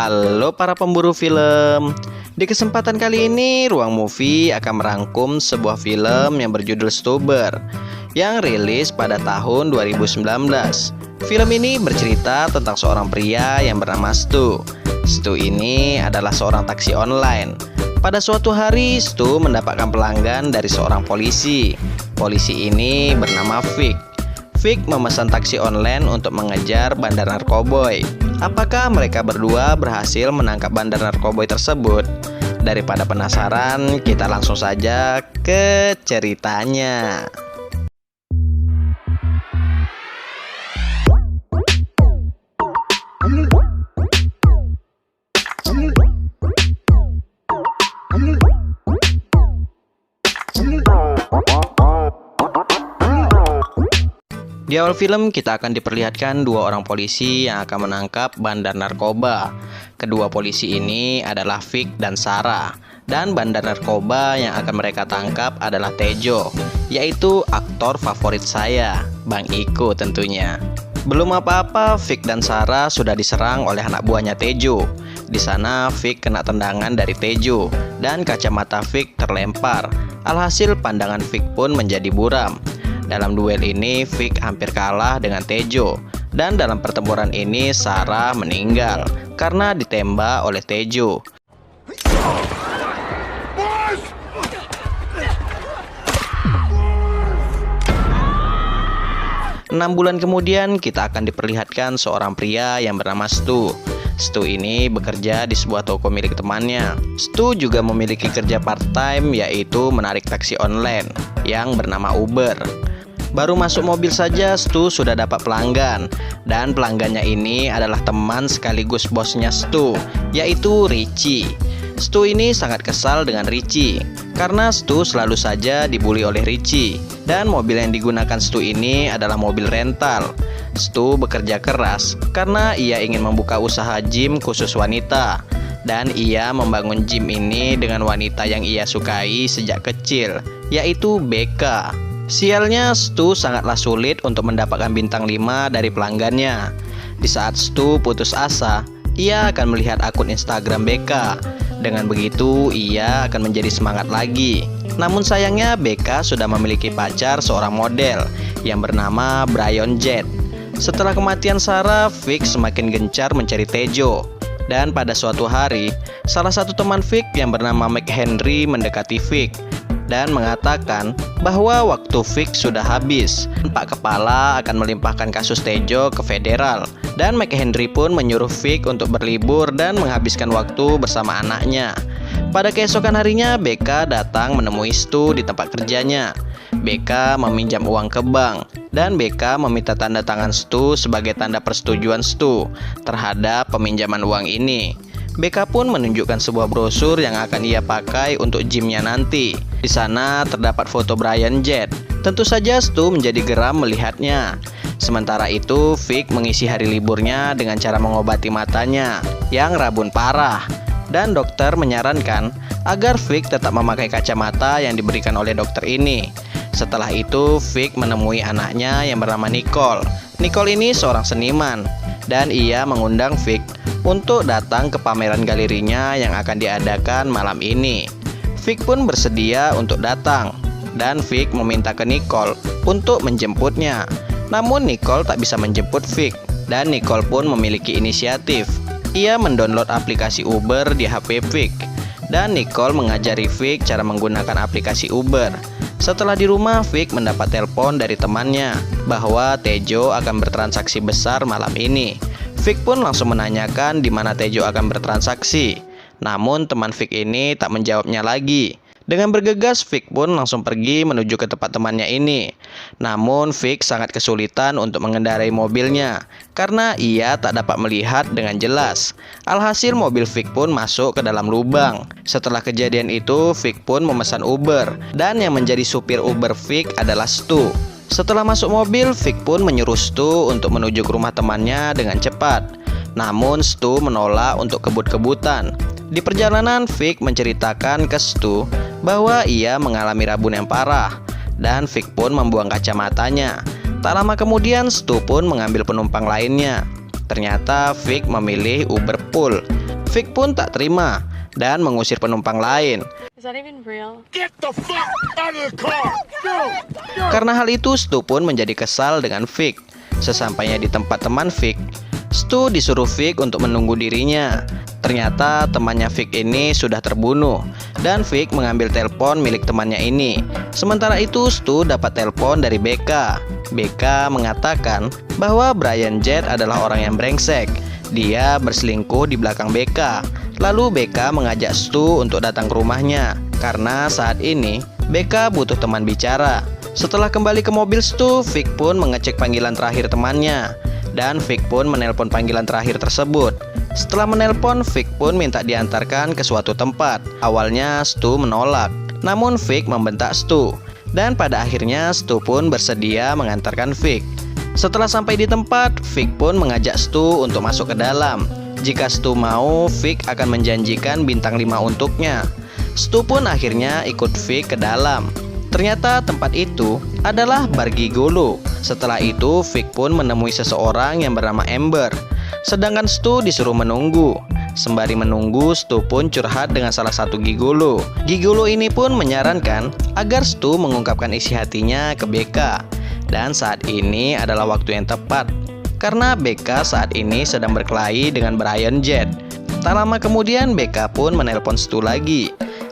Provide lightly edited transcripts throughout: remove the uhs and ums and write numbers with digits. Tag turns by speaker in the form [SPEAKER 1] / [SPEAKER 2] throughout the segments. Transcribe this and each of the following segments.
[SPEAKER 1] Halo para pemburu film. Di kesempatan kali ini Ruang Movie akan merangkum sebuah film yang berjudul Stuber yang rilis pada tahun 2019. Film ini bercerita tentang seorang pria yang bernama Stu. Stu ini adalah seorang taksi online. Pada suatu hari Stu mendapatkan pelanggan dari seorang polisi. Polisi ini bernama Vic. Vic memesan taksi online untuk mengejar bandar narkoboy. Apakah mereka berdua berhasil menangkap bandar narkoboy tersebut? Daripada penasaran, kita langsung saja ke ceritanya. Di awal film kita akan diperlihatkan dua orang polisi yang akan menangkap bandar narkoba. Kedua polisi ini adalah Vic dan Sarah. Dan bandar narkoba yang akan mereka tangkap adalah Tejo, yaitu aktor favorit saya, Bang Iko tentunya. Belum apa-apa, Vic dan Sarah sudah diserang oleh anak buahnya Tejo. Di sana Vic kena tendangan dari Tejo dan kacamata Vic terlempar. Alhasil pandangan Vic pun menjadi buram. Dalam duel ini Vic hampir kalah dengan Tejo. Dan dalam pertempuran ini Sarah meninggal karena ditembak oleh Tejo. 6 bulan kemudian kita akan diperlihatkan seorang pria yang bernama Stu. Stu ini bekerja di sebuah toko milik temannya. Stu juga memiliki kerja part-time, yaitu menarik taksi online yang bernama Uber. Baru masuk mobil saja Stu sudah dapat pelanggan. Dan pelanggannya ini adalah teman sekaligus bosnya Stu, yaitu Richie. Stu ini sangat kesal dengan Richie karena Stu selalu saja dibully oleh Richie. Dan mobil yang digunakan Stu ini adalah mobil rental. Stu bekerja keras karena ia ingin membuka usaha gym khusus wanita. Dan ia membangun gym ini dengan wanita yang ia sukai sejak kecil, yaitu Becca. Sialnya Stu sangatlah sulit untuk mendapatkan bintang 5 dari pelanggannya. Di saat Stu putus asa, ia akan melihat akun Instagram Becca. Dengan begitu, ia akan menjadi semangat lagi. Namun sayangnya Becca sudah memiliki pacar seorang model yang bernama Brian Jet. Setelah kematian Sarah, Vic semakin gencar mencari Tejo. Dan pada suatu hari, salah satu teman Vic yang bernama McHenry mendekati Vic dan mengatakan bahwa waktu Vic sudah habis. Pak Kepala akan melimpahkan kasus Tejo ke federal. Dan McHenry pun menyuruh Vic untuk berlibur dan menghabiskan waktu bersama anaknya. Pada keesokan harinya, Becca datang menemui Stu di tempat kerjanya. Becca meminjam uang ke bank. Dan Becca meminta tanda tangan Stu sebagai tanda persetujuan Stu terhadap peminjaman uang ini. Becca pun menunjukkan sebuah brosur yang akan ia pakai untuk gymnya nanti. Di sana terdapat foto Brian Jet. Tentu saja Stu menjadi geram melihatnya. Sementara itu Vic mengisi hari liburnya dengan cara mengobati matanya yang rabun parah. Dan dokter menyarankan agar Vic tetap memakai kacamata yang diberikan oleh dokter ini. Setelah itu Vic menemui anaknya yang bernama Nicole. Nicole ini seorang seniman dan ia mengundang Vic untuk datang ke pameran galerinya yang akan diadakan malam ini. Vic pun bersedia untuk datang dan Vic meminta ke Nicole untuk menjemputnya. Namun Nicole tak bisa menjemput Vic dan Nicole pun memiliki inisiatif. Ia mendownload aplikasi Uber di HP Vic dan Nicole mengajari Vic cara menggunakan aplikasi Uber. Setelah di rumah, Vic mendapat telepon dari temannya bahwa Tejo akan bertransaksi besar malam ini. Vic pun langsung menanyakan di mana Tejo akan bertransaksi. Namun teman Vic ini tak menjawabnya lagi. Dengan bergegas, Vic pun langsung pergi menuju ke tempat temannya ini. Namun Vic sangat kesulitan untuk mengendarai mobilnya karena ia tak dapat melihat dengan jelas. Alhasil mobil Vic pun masuk ke dalam lubang. Setelah kejadian itu, Vic pun memesan Uber dan yang menjadi supir Uber Vic adalah Stu. Setelah masuk mobil, Vic pun menyuruh Stu untuk menuju ke rumah temannya dengan cepat. Namun Stu menolak untuk kebut-kebutan. Di perjalanan, Vic menceritakan ke Stu bahwa ia mengalami rabun yang parah dan Vic pun membuang kacamatanya. Tak lama kemudian Stu pun mengambil penumpang lainnya. Ternyata Vic memilih Uber Pool. Vic pun tak terima dan mengusir penumpang lain.
[SPEAKER 2] Is that even real?
[SPEAKER 3] Get the fuck out of the car! Go!
[SPEAKER 1] Karena hal itu, Stu pun menjadi kesal dengan Vic. Sesampainya di tempat teman Vic, Stu disuruh Vic untuk menunggu dirinya. Ternyata temannya Vic ini sudah terbunuh dan Vic mengambil telepon milik temannya ini. Sementara itu Stu dapat telepon dari Becca. Becca mengatakan bahwa Brian Jett adalah orang yang brengsek. Dia berselingkuh di belakang Becca. Lalu Becca mengajak Stu untuk datang ke rumahnya karena saat ini Becca butuh teman bicara. Setelah kembali ke mobil Stu, Vic pun mengecek panggilan terakhir temannya dan Vic pun menelpon panggilan terakhir tersebut. Setelah menelpon, Vic pun minta diantarkan ke suatu tempat. Awalnya Stu menolak, namun Vic membentak Stu dan pada akhirnya Stu pun bersedia mengantarkan Vic. Setelah sampai di tempat, Vic pun mengajak Stu untuk masuk ke dalam. Jika Stu mau, Vic akan menjanjikan bintang 5 untuknya. Stu pun akhirnya ikut Vic ke dalam. Ternyata tempat itu adalah bar gigolo. Setelah itu, Vic pun menemui seseorang yang bernama Amber. Sedangkan Stu disuruh menunggu. Sembari menunggu, Stu pun curhat dengan salah satu gigolo. Gigolo ini pun menyarankan agar Stu mengungkapkan isi hatinya ke Becca. Dan saat ini adalah waktu yang tepat, karena Becca saat ini sedang berkelahi dengan Brian Jett. Tak lama kemudian Becca pun menelpon Stu lagi.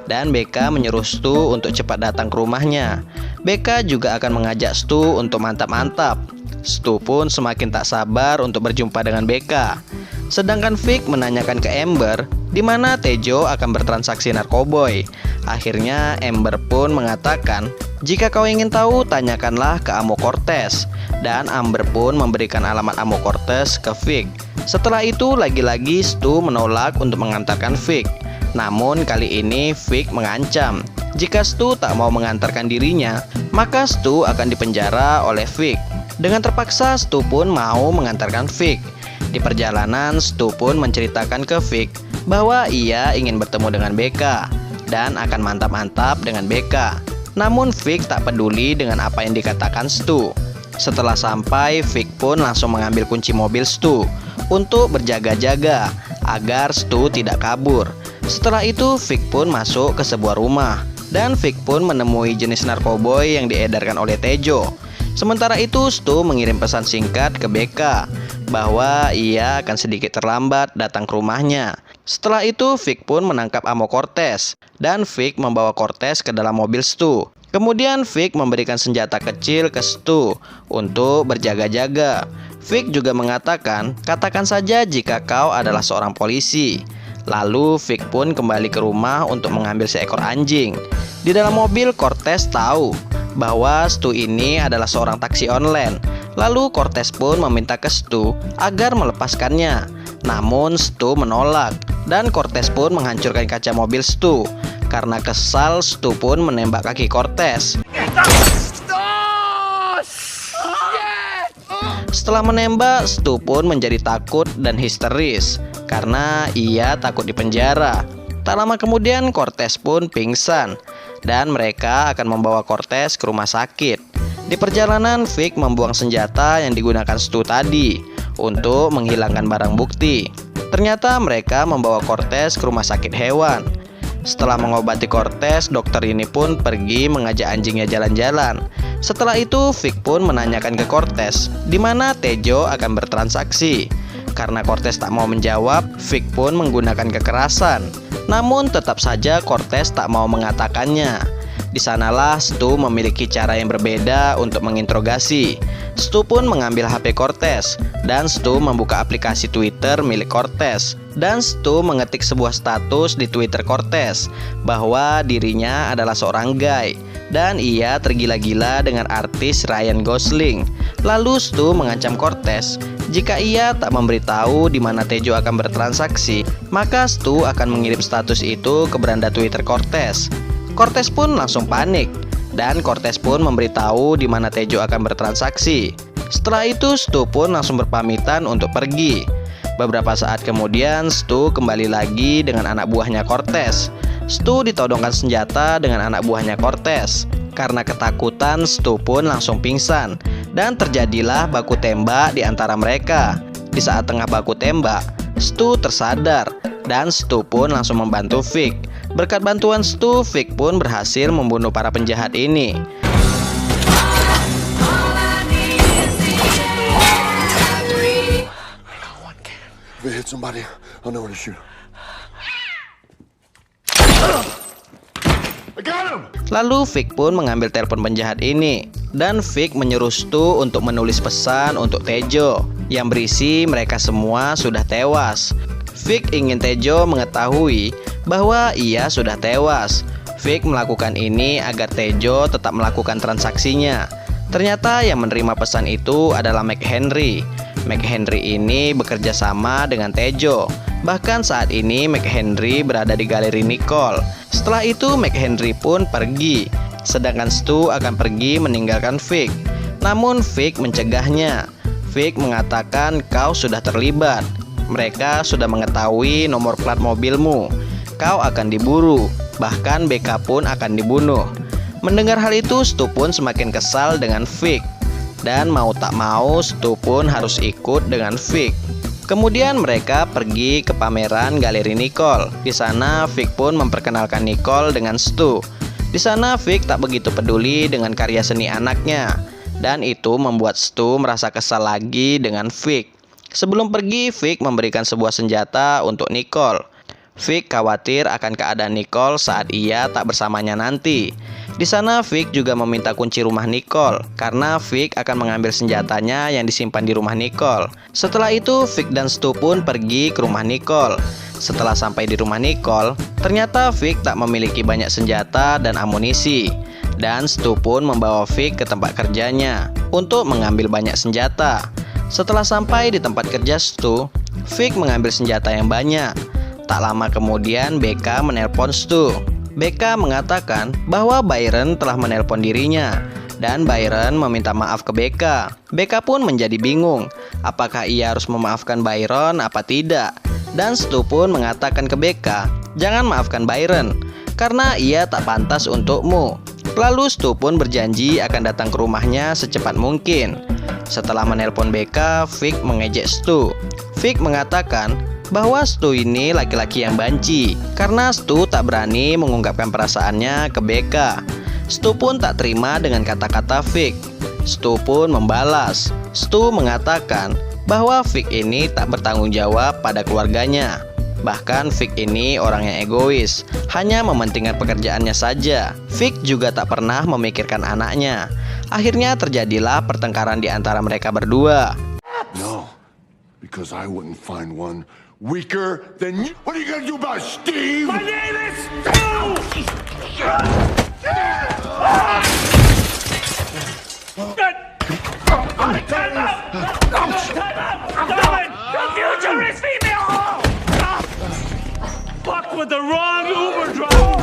[SPEAKER 1] Dan Becca menyuruh Stu untuk cepat datang ke rumahnya. Becca juga akan mengajak Stu untuk mantap-mantap. Stu pun semakin tak sabar untuk berjumpa dengan Becca. Sedangkan Vic menanyakan ke Amber di mana Tejo akan bertransaksi narkoboy. Akhirnya Amber pun mengatakan, jika kau ingin tahu, tanyakanlah ke Amo Cortez. Dan Amber pun memberikan alamat Amo Cortez ke Vic. Setelah itu lagi-lagi Stu menolak untuk mengantarkan Vic. Namun kali ini Vic mengancam, jika Stu tak mau mengantarkan dirinya, maka Stu akan dipenjara oleh Vic. Dengan terpaksa Stu pun mau mengantarkan Vic. Di perjalanan Stu pun menceritakan ke Vic bahwa ia ingin bertemu dengan Becca dan akan mantap-mantap dengan Becca. Namun Vic tak peduli dengan apa yang dikatakan Stu. Setelah sampai, Vic pun langsung mengambil kunci mobil Stu untuk berjaga-jaga agar Stu tidak kabur. Setelah itu Vic pun masuk ke sebuah rumah dan Vic pun menemui jenis narkoboy yang diedarkan oleh Tejo. Sementara itu Stu mengirim pesan singkat ke Becca bahwa ia akan sedikit terlambat datang ke rumahnya. Setelah itu Vic pun menangkap Amo Cortez dan Vic membawa Cortez ke dalam mobil Stu. Kemudian Vic memberikan senjata kecil ke Stu untuk berjaga-jaga. Vic juga mengatakan, katakan saja jika kau adalah seorang polisi. Lalu Vic pun kembali ke rumah untuk mengambil seekor anjing. Di dalam mobil Cortez tahu bahwa Stu ini adalah seorang taksi online. Lalu Cortez pun meminta ke Stu agar melepaskannya. Namun Stu menolak dan Cortez pun menghancurkan kaca mobil Stu. Karena kesal, Stu pun menembak kaki Cortez. Setelah menembak, Stu pun menjadi takut dan histeris karena ia takut dipenjara. Tak lama kemudian Cortez pun pingsan dan mereka akan membawa Cortez ke rumah sakit. Di perjalanan, Vic membuang senjata yang digunakan Stu tadi untuk menghilangkan barang bukti. Ternyata mereka membawa Cortez ke rumah sakit hewan. Setelah mengobati Cortez, dokter ini pun pergi mengajak anjingnya jalan-jalan. Setelah itu, Vic pun menanyakan ke Cortez di mana Tejo akan bertransaksi. Karena Cortez tak mau menjawab, Vic pun menggunakan kekerasan. Namun tetap saja Cortez tak mau mengatakannya. Di sanalah Stu memiliki cara yang berbeda untuk menginterogasi. Stu pun mengambil HP Cortez dan Stu membuka aplikasi Twitter milik Cortez. Dan Stu mengetik sebuah status di Twitter Cortez bahwa dirinya adalah seorang gay dan ia tergila-gila dengan artis Ryan Gosling. Lalu Stu mengancam Cortez jika ia tak memberitahu di mana Tejo akan bertransaksi, maka Stu akan mengirim status itu ke beranda Twitter Cortez. Cortez pun langsung panik dan Cortez pun memberitahu di mana Tejo akan bertransaksi. Setelah itu Stu pun langsung berpamitan untuk pergi. Beberapa saat kemudian Stu kembali lagi dengan anak buahnya Cortez. Stu ditodongkan senjata dengan anak buahnya Cortez. Karena ketakutan, Stu pun langsung pingsan dan terjadilah baku tembak di antara mereka. Di saat tengah baku tembak, Stu tersadar dan Stu pun langsung membantu Vic. Berkat bantuan Stu, Vic pun berhasil membunuh para penjahat ini.
[SPEAKER 3] If I hit somebody, I'll know where to shoot. I got him!
[SPEAKER 1] Lalu Vic pun mengambil telepon penjahat ini, dan Vic menyuruh Stu untuk menulis pesan untuk Tejo yang berisi mereka semua sudah tewas. Vic ingin Tejo mengetahui bahwa ia sudah tewas. Vic melakukan ini agar Tejo tetap melakukan transaksinya. Ternyata yang menerima pesan itu adalah McHenry. McHenry ini bekerja sama dengan Tejo. Bahkan saat ini McHenry berada di galeri Nicole. Setelah itu McHenry pun pergi, sedangkan Stu akan pergi meninggalkan Vic. Namun Vic mencegahnya. Vic mengatakan, "Kau sudah terlibat. Mereka sudah mengetahui nomor plat mobilmu. Kau akan diburu. Bahkan BK pun akan dibunuh." Mendengar hal itu, Stu pun semakin kesal dengan Vic. Dan mau tak mau, Stu pun harus ikut dengan Vic. Kemudian mereka pergi ke pameran galeri Nicole. Di sana Vic pun memperkenalkan Nicole dengan Stu. Di sana Vic tak begitu peduli dengan karya seni anaknya, dan itu membuat Stu merasa kesal lagi dengan Vic. Sebelum pergi, Vic memberikan sebuah senjata untuk Nicole. Vic khawatir akan keadaan Nicole saat ia tak bersamanya nanti. Di sana Vic juga meminta kunci rumah Nicole karena Vic akan mengambil senjatanya yang disimpan di rumah Nicole. Setelah itu Vic dan Stu pun pergi ke rumah Nicole. Setelah sampai di rumah Nicole, ternyata Vic tak memiliki banyak senjata dan amunisi. Dan Stu pun membawa Vic ke tempat kerjanya untuk mengambil banyak senjata. Setelah sampai di tempat kerja Stu, Vic mengambil senjata yang banyak. Tak lama kemudian BK menelpon Stu. BK mengatakan bahwa Byron telah menelpon dirinya dan Byron meminta maaf ke BK. BK pun menjadi bingung, apakah ia harus memaafkan Byron apa tidak. Dan Stu pun mengatakan ke BK, "Jangan maafkan Byron, karena ia tak pantas untukmu." Lalu Stu pun berjanji akan datang ke rumahnya secepat mungkin. Setelah menelpon BK, Vic mengejek Stu. Vic mengatakan bahwa Stu ini laki-laki yang banci karena Stu tak berani mengungkapkan perasaannya ke BK. Stu pun tak terima dengan kata-kata Vic. Stu pun membalas. Stu mengatakan bahwa Vic ini tak bertanggung jawab pada keluarganya. Bahkan Vic ini orang yang egois, hanya mementingkan pekerjaannya saja. Vic juga tak pernah memikirkan anaknya. Akhirnya terjadilah pertengkaran di antara mereka berdua.
[SPEAKER 3] No, because I wouldn't find one weaker than you. What are you gonna do about it, Steve? My name is Stu!
[SPEAKER 2] The future is female! Fuck with the wrong Uber driver!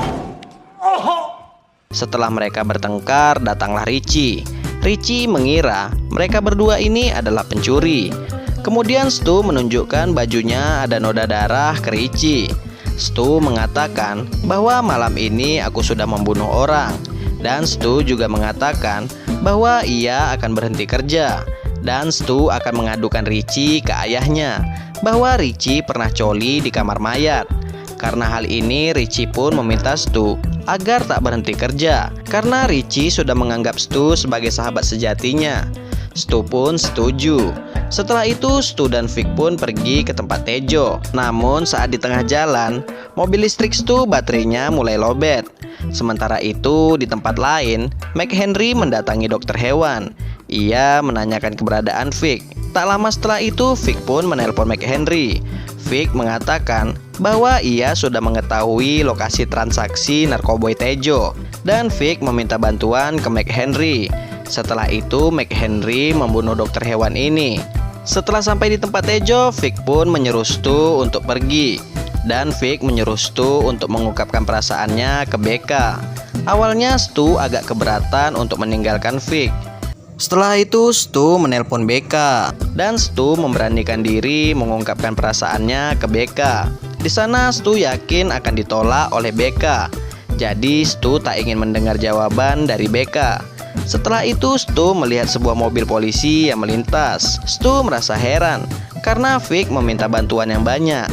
[SPEAKER 1] Setelah mereka bertengkar, datanglah Richie. Richie mengira mereka berdua ini adalah pencuri. Kemudian Stu menunjukkan bajunya ada noda darah ke Richie. Stu mengatakan bahwa malam ini aku sudah membunuh orang. Dan Stu juga mengatakan bahwa ia akan berhenti kerja. Dan Stu akan mengadukan Richie ke ayahnya bahwa Richie pernah coli di kamar mayat. Karena hal ini Richie pun meminta Stu agar tak berhenti kerja karena Richie sudah menganggap Stu sebagai sahabat sejatinya. Stu pun setuju. Setelah itu Stu dan Vic pun pergi ke tempat Tejo. Namun saat di tengah jalan, mobil listrik Stu baterainya mulai lowbat. Sementara itu di tempat lain, McHenry mendatangi dokter hewan. Ia menanyakan keberadaan Vic. Tak lama setelah itu Vic pun menelpon McHenry. Vic mengatakan bahwa ia sudah mengetahui lokasi transaksi narkoboy Tejo. Dan Vic meminta bantuan ke McHenry. Setelah itu McHenry membunuh dokter hewan ini. Setelah sampai di tempat Tejo, Vic pun menyuruh Stu untuk pergi. Dan Vic menyuruh Stu untuk mengungkapkan perasaannya ke BK. Awalnya Stu agak keberatan untuk meninggalkan Vic. Setelah itu Stu menelpon BK. Dan Stu memberanikan diri mengungkapkan perasaannya ke BK. Di sana Stu yakin akan ditolak oleh BK. Jadi Stu tak ingin mendengar jawaban dari BK. Setelah itu Stu melihat sebuah mobil polisi yang melintas. Stu merasa heran karena Vic meminta bantuan yang banyak.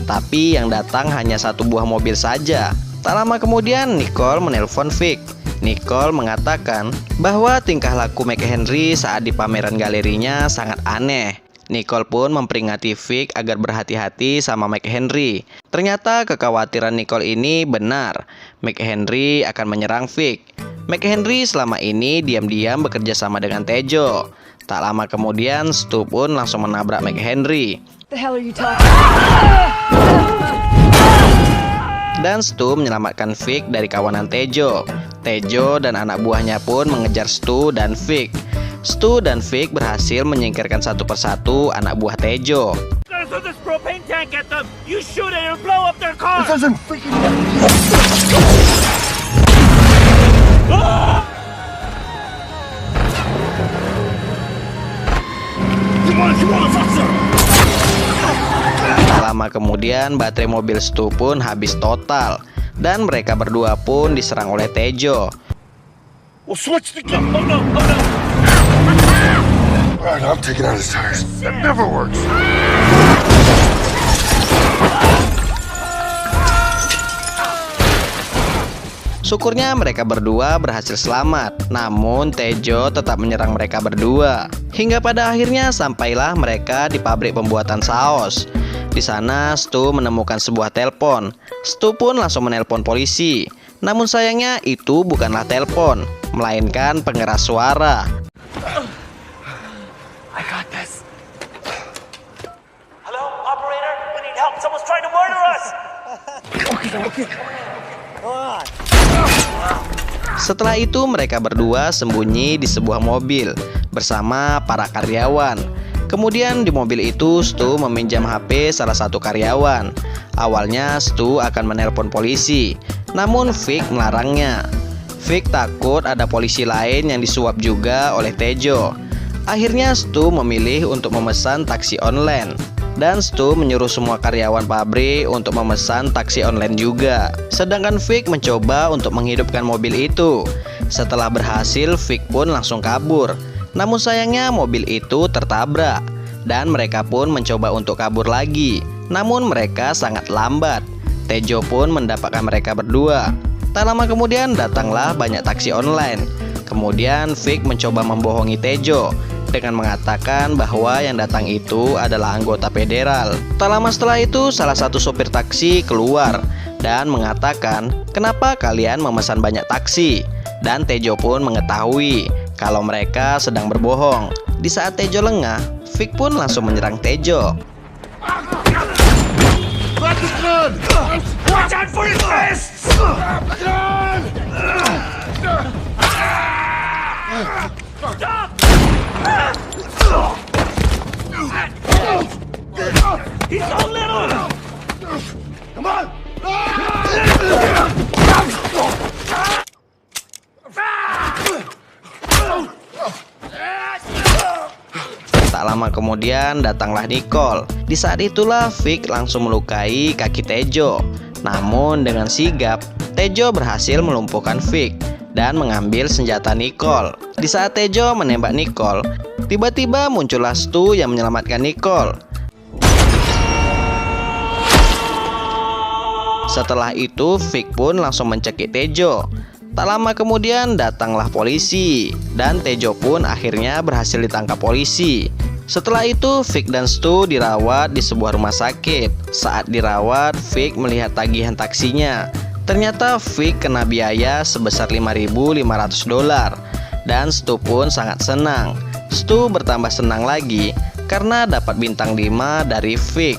[SPEAKER 1] tapi yang datang hanya satu buah mobil saja. Tak lama kemudian Nicole menelpon Vic. Nicole mengatakan bahwa tingkah laku McHenry saat di pameran galerinya sangat aneh. Nicole pun memperingati Vic agar berhati-hati sama McHenry. Ternyata kekhawatiran Nicole ini benar. McHenry akan menyerang Vic. McHenry selama ini diam-diam bekerja sama dengan Tejo. Tak lama kemudian Stu pun langsung menabrak McHenry. Dan Stu menyelamatkan Vic dari kawanan Tejo. Tejo dan anak buahnya pun mengejar Stu dan Vic. Stu dan Vic berhasil menyingkirkan satu persatu anak buah Tejo.
[SPEAKER 2] There's this propane tank at them. You shoot it, it'll blow up their car.
[SPEAKER 3] This doesn't freaking...
[SPEAKER 1] Tak lama kemudian baterai mobil Stu pun habis total. Dan mereka berdua pun diserang oleh Tejo.
[SPEAKER 3] We'll switch the gun.
[SPEAKER 2] Oh no, oh no.
[SPEAKER 3] Alright, I'm taking out his tires. That never works.
[SPEAKER 1] Syukurnya mereka berdua berhasil selamat. Namun Tejo tetap menyerang mereka berdua. Hingga pada akhirnya sampailah mereka di pabrik pembuatan saus. Di sana Stu menemukan sebuah telepon. Stu pun langsung menelpon polisi. Namun sayangnya itu bukanlah telepon, melainkan pengeras suara.
[SPEAKER 2] I got this. Hello, operator. We need help. Someone's trying to murder us.
[SPEAKER 1] Setelah itu mereka berdua sembunyi di sebuah mobil bersama para karyawan. Kemudian di mobil itu Stu meminjam HP salah satu karyawan. Awalnya Stu akan menelpon polisi, namun Vic melarangnya. Vic takut ada polisi lain yang disuap juga oleh Tejo. Akhirnya Stu memilih untuk memesan taksi online. Dan Stu menyuruh semua karyawan pabrik untuk memesan taksi online juga. Sedangkan Vic mencoba untuk menghidupkan mobil itu. Setelah berhasil, Vic pun langsung kabur. Namun sayangnya mobil itu tertabrak. Dan mereka pun mencoba untuk kabur lagi. Namun mereka sangat lambat. Tejo pun mendapatkan mereka berdua. Tak lama kemudian datanglah banyak taksi online. Kemudian Vic mencoba membohongi Tejo dengan mengatakan bahwa yang datang itu adalah anggota federal. Tak lama setelah itu salah satu sopir taksi keluar dan mengatakan, "Kenapa kalian memesan banyak taksi?" Dan Tejo pun mengetahui kalau mereka sedang berbohong. Di saat Tejo lengah, Vic pun langsung menyerang Tejo.
[SPEAKER 2] Watch out for his fists. Stop! He's so little!
[SPEAKER 3] Come on!
[SPEAKER 1] Tak lama kemudian datanglah Nicole. Di saat itulah Vic langsung melukai kaki Tejo. Namun dengan sigap, Tejo berhasil melumpuhkan Vic dan mengambil senjata Nicole. Di saat Tejo menembak Nicole, tiba-tiba muncullah Stu yang menyelamatkan Nicole. Setelah itu Vic pun langsung mencekik Tejo. Tak lama kemudian datanglah polisi dan Tejo pun akhirnya berhasil ditangkap polisi. Setelah itu Vic dan Stu dirawat di sebuah rumah sakit. Saat dirawat, Vic melihat tagihan taksinya. Ternyata Vic kena biaya sebesar $5.500 dan Stu pun sangat senang. Stu bertambah senang lagi karena dapat bintang 5 dari Vic.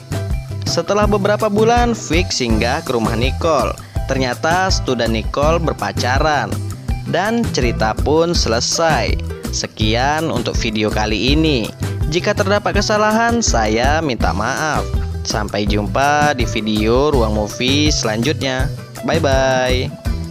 [SPEAKER 1] Setelah beberapa bulan, Vic singgah ke rumah Nicole. Ternyata Stu dan Nicole berpacaran dan cerita pun selesai. Sekian untuk video kali ini. Jika terdapat kesalahan, saya minta maaf. Sampai jumpa di video Ruang Movie selanjutnya. Bye-bye.